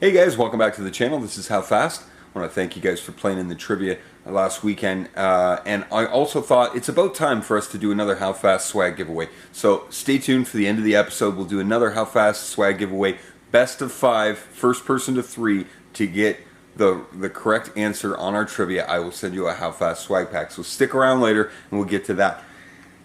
Hey guys, welcome back to the channel. This is HowFast. I want to thank you guys for playing in the trivia last weekend. And I also thought it's about time for us to do another HowFast swag giveaway. So stay tuned for the end of the episode. We'll do another HowFast swag giveaway. Best of 5, first person to 3 to get the correct answer on our trivia. I will send you a HowFast swag pack. So stick around later and we'll get to that.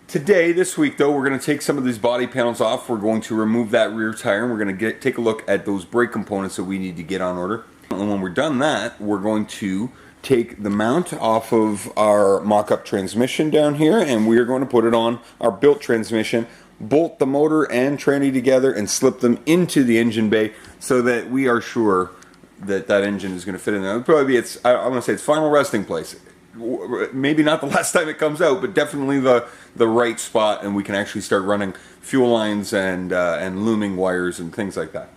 This week though, we're going to take some of these body panels off. We're going to remove that rear tire and we're going to take a look at those brake components that we need to get on order. And when we're done that, we're going to take the mount off of our mock-up transmission down here and we're going to put it on our built transmission, bolt the motor and tranny together and slip them into the engine bay so that we are sure that that engine is going to fit in there. It'll probably be I want to say its final resting place. Maybe not the last time it comes out, but definitely the right spot, and we can actually start running fuel lines and looming wires and things like that.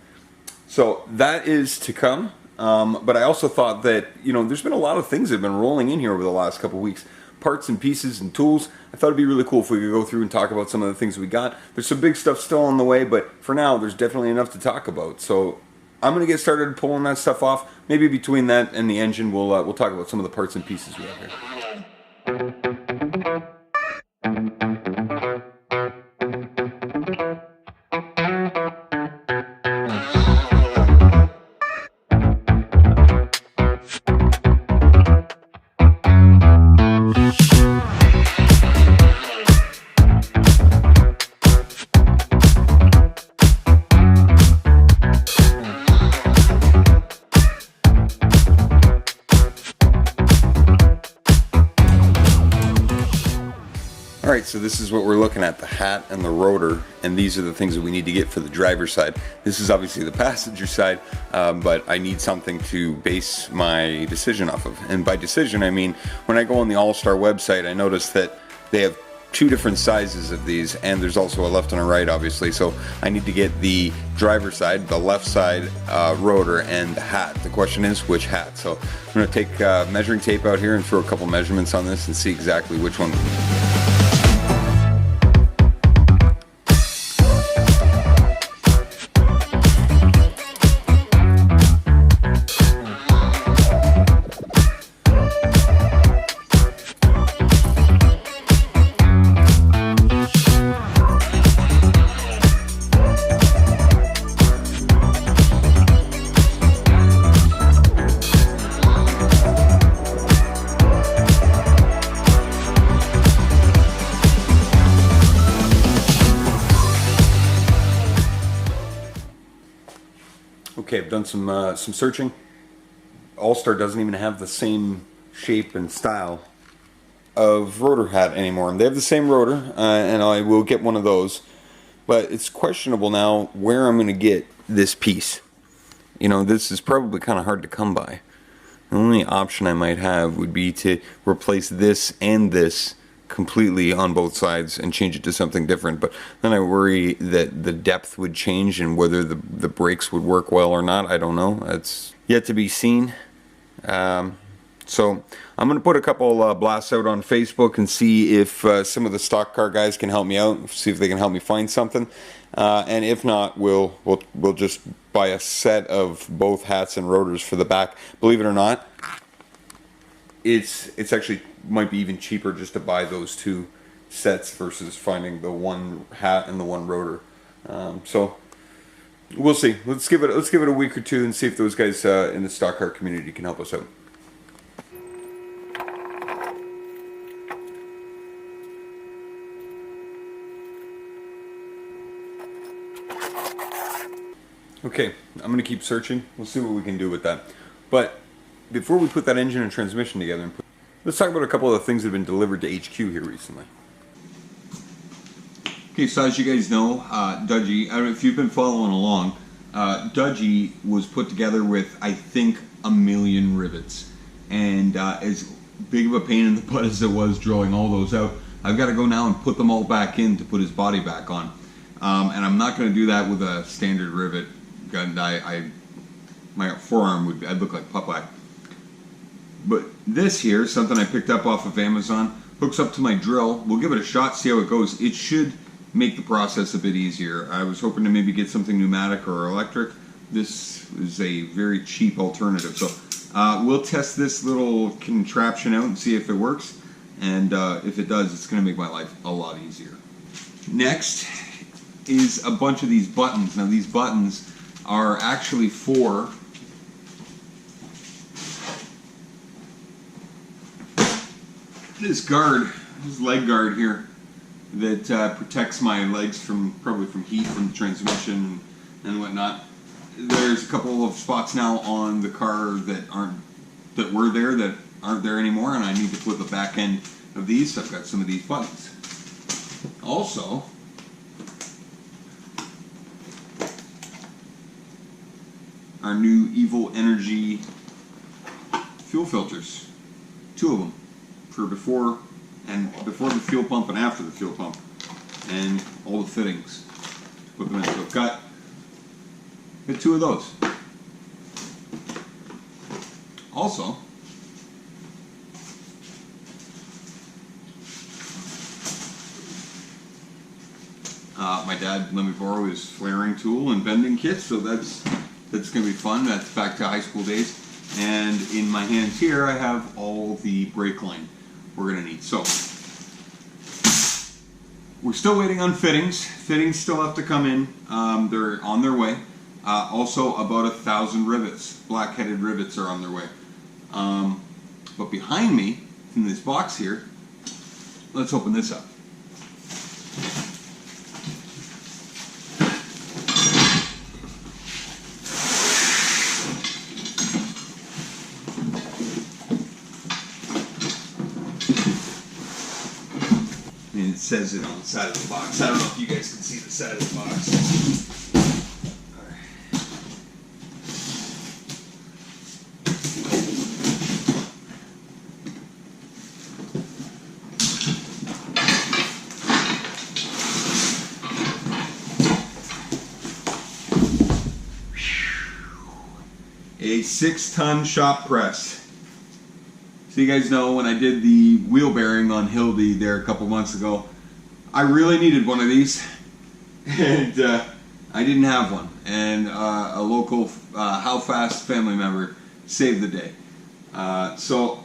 So that is to come. But I also thought that, you know, there's been a lot of things that have been rolling in here over the last couple of weeks. Parts and pieces and tools. I thought it'd be really cool if we could go through and talk about some of the things we got. There's some big stuff still on the way, but for now, there's definitely enough to talk about. So I'm going to get started pulling that stuff off. Maybe between that and the engine, we'll talk about some of the parts and pieces we have here. Alright, so this is what we're looking at, the hat and the rotor, and these are the things that we need to get for the driver's side. This is obviously the passenger side, but I need something to base my decision off of. And by decision, I mean, when I go on the All-Star website, I notice that they have 2 different sizes of these, and there's also a left and a right, obviously, so I need to get the driver's side, the left side rotor, and the hat. The question is, which hat? So I'm going to take measuring tape out here and throw a couple measurements on this and see exactly which one. Okay, I've done some searching. All-Star doesn't even have the same shape and style of rotor hat anymore. They have the same rotor, and I will get one of those. But it's questionable now where I'm going to get this piece. You know, this is probably kind of hard to come by. The only option I might have would be to replace this and this completely on both sides and change it to something different, but then I worry that the depth would change and whether the brakes would work well or not. I don't know. That's yet to be seen. So I'm going to put a couple blasts out on Facebook and see if some of the stock car guys can help me out, see if they can help me find something, and if not, we'll just buy a set of both hats and rotors for the back. Believe it or not, it's actually might be even cheaper just to buy those 2 sets versus finding the one hat and the one rotor. So we'll see. Let's give it a week or 2 and see if those guys in the stock car community can help us out. Okay, I'm going to keep searching. We'll see what we can do with that. But before we put that engine and transmission together, let's talk about a couple of the things that have been delivered to HQ here recently. Okay, so as you guys know, Dudgy, I don't know if you've been following along, Dudgy was put together with, I think, 1 million rivets. And as big of a pain in the butt as it was drawing all those out, I've got to go now and put them all back in to put his body back on. And I'm not going to do that with a standard rivet gun. My forearm I'd look like Popeye. But this here, something I picked up off of Amazon, hooks up to my drill. We'll give it a shot, see how it goes. It should make the process a bit easier. I was hoping to maybe get something pneumatic or electric, this is a very cheap alternative. So we'll test this little contraption out and see if it works. And if it does, it's going to make my life a lot easier. Next is a bunch of these buttons. Now these buttons are actually for this guard, this leg guard here, that protects my legs probably from heat from the transmission and whatnot. There's a couple of spots now on the car that were there that aren't there anymore, and I need to put the back end of these. So I've got some of these buttons. Also, our new Evil Energy fuel filters, 2 of them, for before the fuel pump and after the fuel pump, and all the fittings. Put them in. So I've got 2 of those. Also, my dad let me borrow his flaring tool and bending kit, so that's going to be fun. That's back to high school days. And in my hands here, I have all the brake line we're going to need. So we're still waiting on fittings. Fittings still have to come in. They're on their way. Also, about 1,000 rivets, black-headed rivets, are on their way. But behind me, in this box here, let's open this up. And it says it on the side of the box. I don't know if you guys can see the side of the box. A 6-ton shop press. So you guys know when I did the wheel bearing on Hildy there a couple months ago, I really needed one of these, and I didn't have one. And a local HowFast family member saved the day. So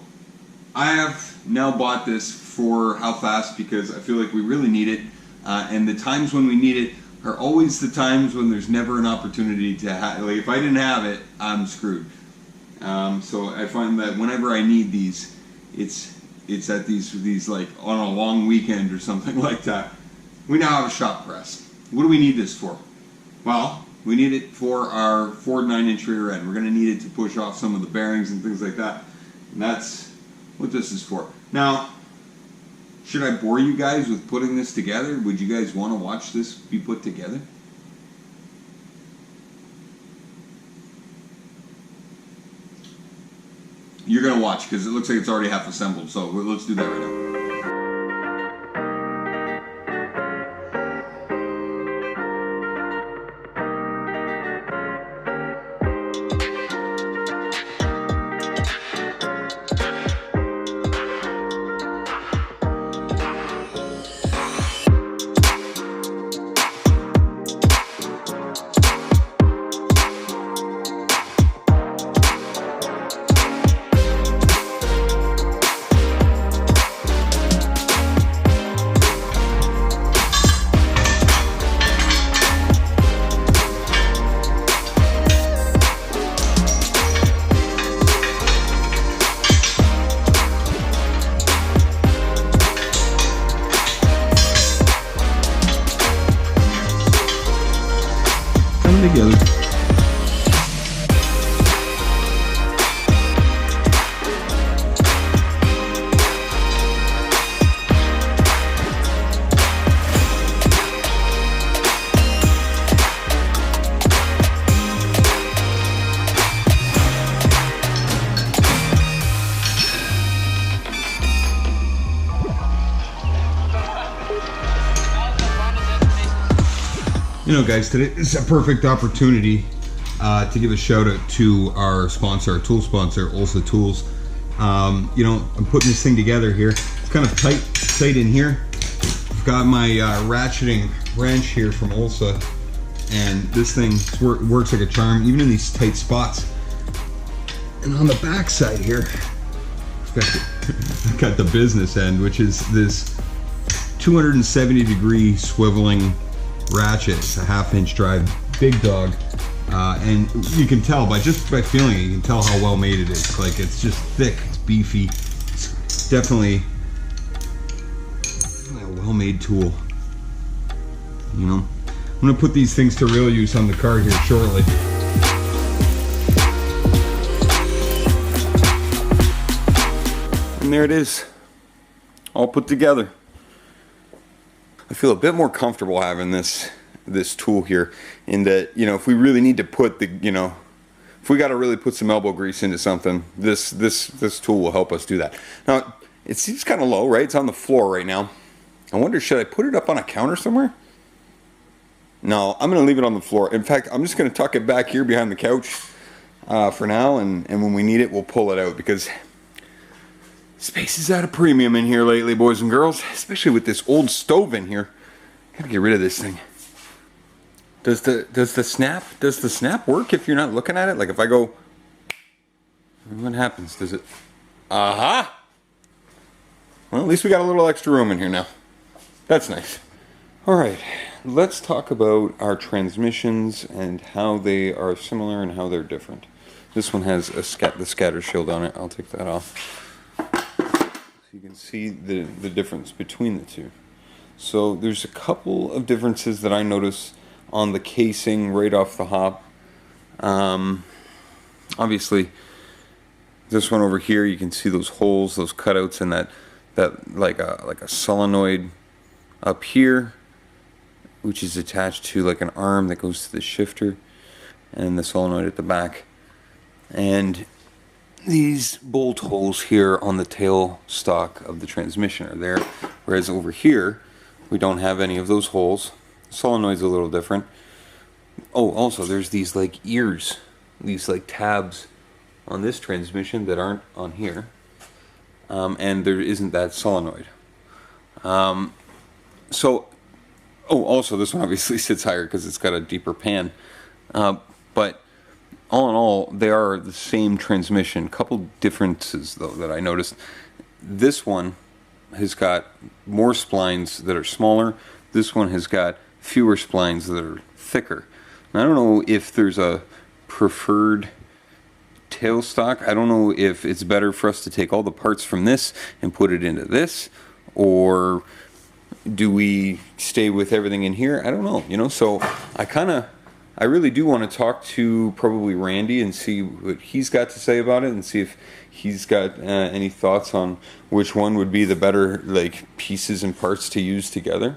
I have now bought this for HowFast because I feel like we really need it, and the times when we need it are always the times when there's never an opportunity to have. Like, if I didn't have it, I'm screwed. So I find that whenever I need these, it's at these like on a long weekend or something like that. We now have a shop press. What do we need this for? Well, we need it for our Ford 9-inch rear end. We're going to need it to push off some of the bearings and things like that. And that's what this is for. Now, should I bore you guys with putting this together? Would you guys want to watch this be put together? You're going to watch because it looks like it's already half assembled. So let's do that right now. Together. You know, guys, today is a perfect opportunity to give a shout out to our sponsor, our tool sponsor, Olsa Tools. You know, I'm putting this thing together here. It's kind of tight in here. I've got my ratcheting wrench here from Olsa, and this thing works like a charm, even in these tight spots. And on the back side here, I've got the business end, which is this 270 degree swiveling ratchet. It's a 1/2 inch drive, big dog. And you can tell just by feeling it, you can tell how well made it is. Like, it's just thick, it's beefy. It's definitely a well-made tool. You know, I'm gonna put these things to real use on the car here shortly. And there it is, all put together. I feel a bit more comfortable having this tool here, in that, you know, if we really need to put the, you know, if we got to really put some elbow grease into something, this tool will help us do that. Now, it seems kind of low, right? It's on the floor right now. I wonder, should I put it up on a counter somewhere? No, I'm going to leave it on the floor. In fact, I'm just going to tuck it back here behind the couch for now, and when we need it, we'll pull it out, because space is at a premium in here lately, boys and girls, especially with this old stove in here. Gotta get rid of this thing. Does the snap work if you're not looking at it? Like, if I go, what happens? Does it? Aha! Well, at least we got a little extra room in here now. That's nice. All right, let's talk about our transmissions and how they are similar and how they're different. This one has the scatter shield on it. I'll take that off. You can see the difference between the two. So there's a couple of differences that I notice on the casing right off the hop. Obviously, this one over here, you can see those holes, those cutouts, and that like a solenoid up here, which is attached to like an arm that goes to the shifter, and the solenoid at the back. And these bolt holes here on the tail stock of the transmission are there, whereas over here we don't have any of those holes. The solenoid's a little different. Oh, also there's these like ears, these like tabs on this transmission that aren't on here, and there isn't that solenoid. Also this one obviously sits higher because it's got a deeper pan, but all in all, they are the same transmission. Couple differences though that I noticed. This one has got more splines that are smaller. This one has got fewer splines that are thicker. And I don't know if there's a preferred tailstock. I don't know if it's better for us to take all the parts from this and put it into this, or do we stay with everything in here? I don't know, you know. So I really do want to talk to probably Randy and see what he's got to say about it, and see if he's got any thoughts on which one would be the better like pieces and parts to use together.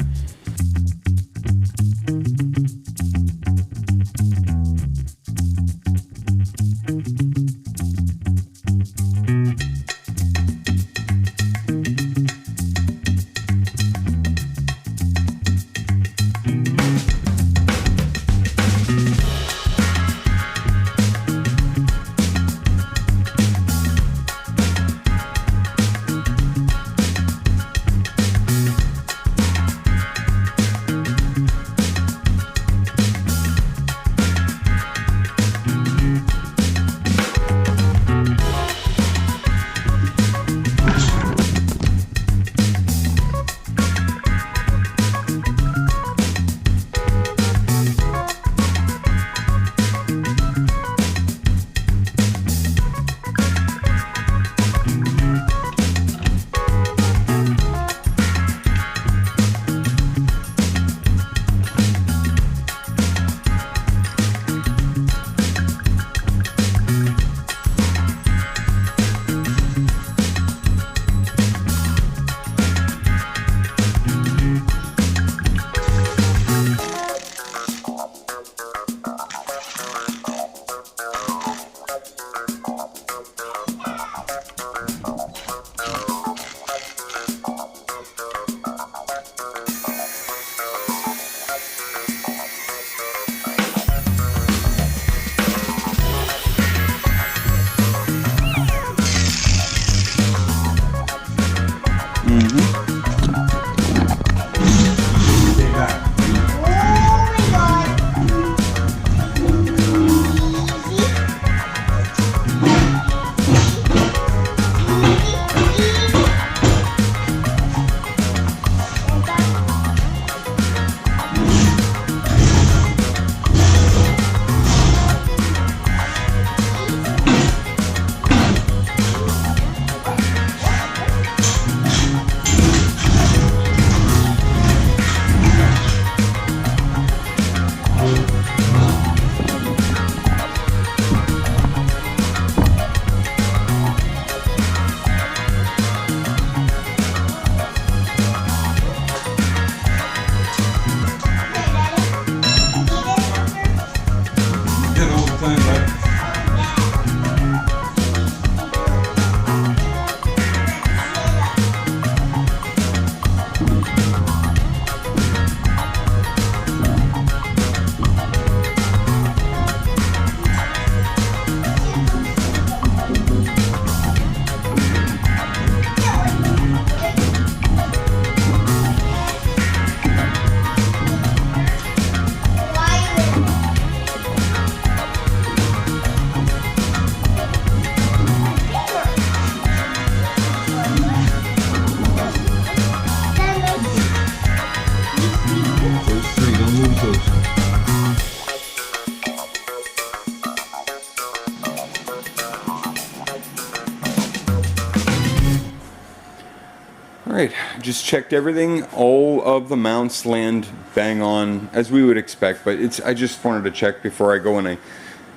Alright, just checked everything. All of the mounts land bang on as we would expect, but I just wanted to check before I go and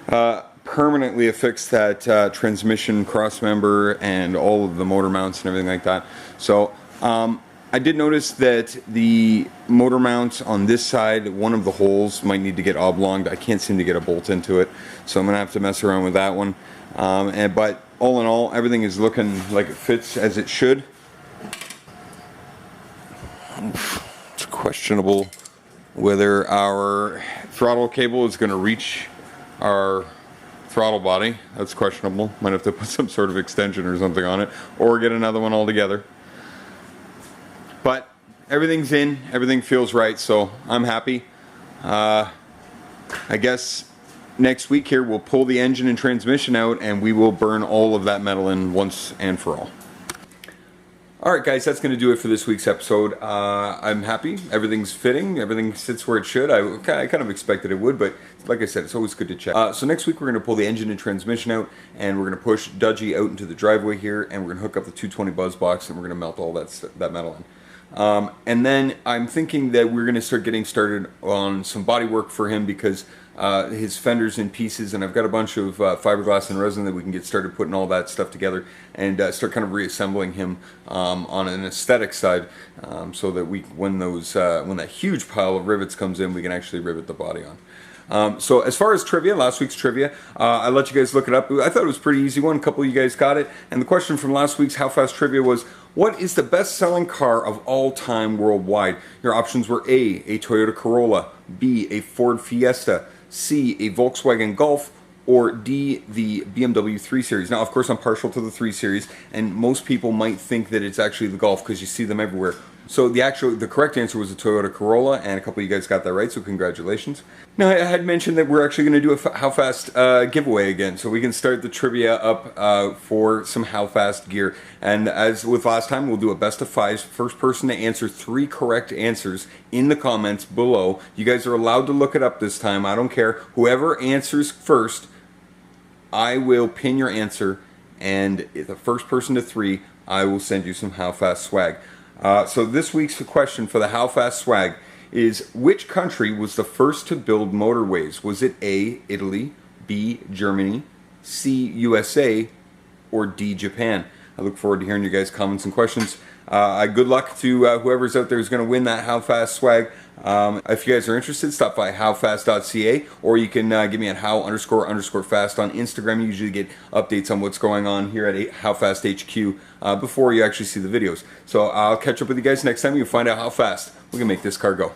I permanently affix that transmission cross member and all of the motor mounts and everything like that. So I did notice that the motor mounts on this side, one of the holes might need to get oblonged. I can't seem to get a bolt into it, so I'm gonna have to mess around with that one. But all in all, everything is looking like it fits as it should. It's questionable whether our throttle cable is going to reach our throttle body. That's questionable. Might have to put some sort of extension or something on it, or get another one altogether. But everything's in, everything feels right, so I'm happy. I guess next week here we'll pull the engine and transmission out and we will burn all of that metal in once and for all. Alright guys, that's going to do it for this week's episode. I'm happy, everything's fitting, everything sits where it should. I kind of expected it would, but like I said, it's always good to check. So next week we're going to pull the engine and transmission out, and we're going to push Dudgy out into the driveway here, and we're going to hook up the 220 buzz box, and we're going to melt all that metal in. And then I'm thinking that we're going to start getting started on some body work for him, because his fender's in pieces, and I've got a bunch of fiberglass and resin that we can get started putting all that stuff together and start kind of reassembling him on an aesthetic side, so that when that huge pile of rivets comes in, we can actually rivet the body on. So as far as trivia, last week's trivia, I let you guys look it up. I thought it was a pretty easy one. A couple of you guys got it. And the question from last week's How Fast Trivia was, what is the best-selling car of all time worldwide? Your options were A, Toyota Corolla, B, a Ford Fiesta, C, a Volkswagen Golf, or D, the BMW 3 Series. Now, of course, I'm partial to the 3 Series, and most people might think that it's actually the Golf because you see them everywhere. So the correct answer was the Toyota Corolla, and a couple of you guys got that right, so congratulations. Now, I had mentioned that we're actually going to do a How Fast giveaway again, so we can start the trivia up for some How Fast gear. And as with last time, we'll do a best of 5. First person to answer 3 correct answers in the comments below. You guys are allowed to look it up this time. I don't care. Whoever answers first, I will pin your answer, and the first person to 3, I will send you some How Fast swag. So this week's question for the How Fast swag is, which country was the first to build motorways? Was it A, Italy, B, Germany, C, USA, or D, Japan? I look forward to hearing your guys' comments and questions. Good luck to whoever's out there who's going to win that How Fast swag. If you guys are interested, stop by howfast.ca, or you can give me at how__fast on Instagram. You usually get updates on what's going on here at HowFast HQ before you actually see the videos. So I'll catch up with you guys next time. You'll find out how fast we can make this car go.